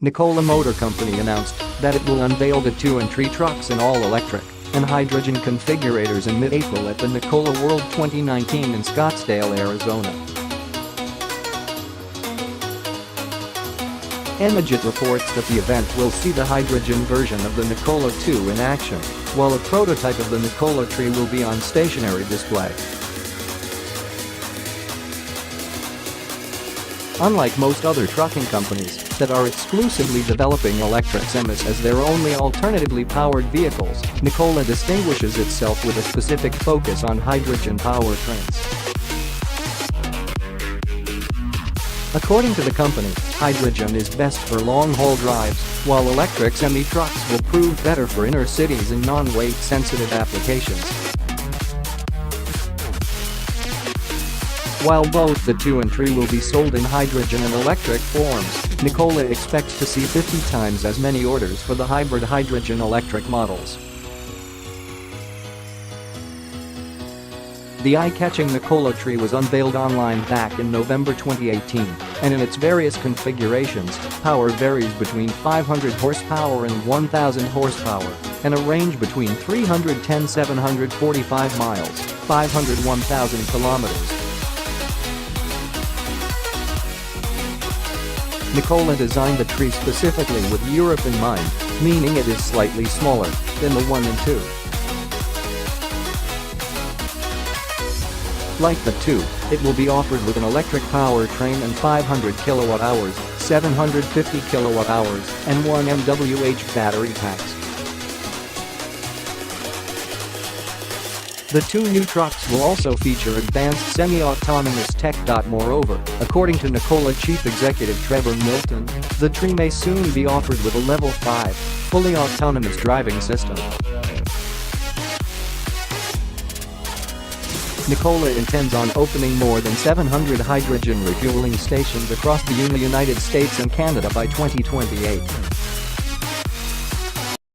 Nikola Motor Company announced that it will unveil the 2 and 3 trucks in all-electric and hydrogen configurators in mid-April at the Nikola World 2019 in Scottsdale, Arizona. Imagen reports that the event will see the hydrogen version of the Nikola 2 in action, while a prototype of the Nikola 3 will be on stationary display. Unlike most other trucking companies that are exclusively developing electric semis as their only alternatively powered vehicles, Nikola distinguishes itself with a specific focus on hydrogen powertrains. According to the company, hydrogen is best for long-haul drives, while electric semi-trucks will prove better for inner cities and non-weight-sensitive applications. While both the 2 and 3 will be sold in hydrogen and electric forms, Nikola expects to see 50 times as many orders for the hybrid hydrogen-electric models. The eye-catching Nikola 3 was unveiled online back in November 2018, and in its various configurations, power varies between 500 horsepower and 1,000 horsepower, and a range between 310-745 miles, 501,000 kilometers. Nikola designed the tree specifically with Europe in mind, meaning it is slightly smaller than the 1 and 2. Like the 2, it will be offered with an electric powertrain and 500 kWh, 750 kWh, and 1 mWh battery packs. The 2 new trucks will also feature advanced semi-autonomous tech. Moreover, according to Nikola Chief Executive Trevor Milton, the 3 may soon be offered with a Level 5, fully autonomous driving system. Nikola intends on opening more than 700 hydrogen refueling stations across the United States and Canada by 2028.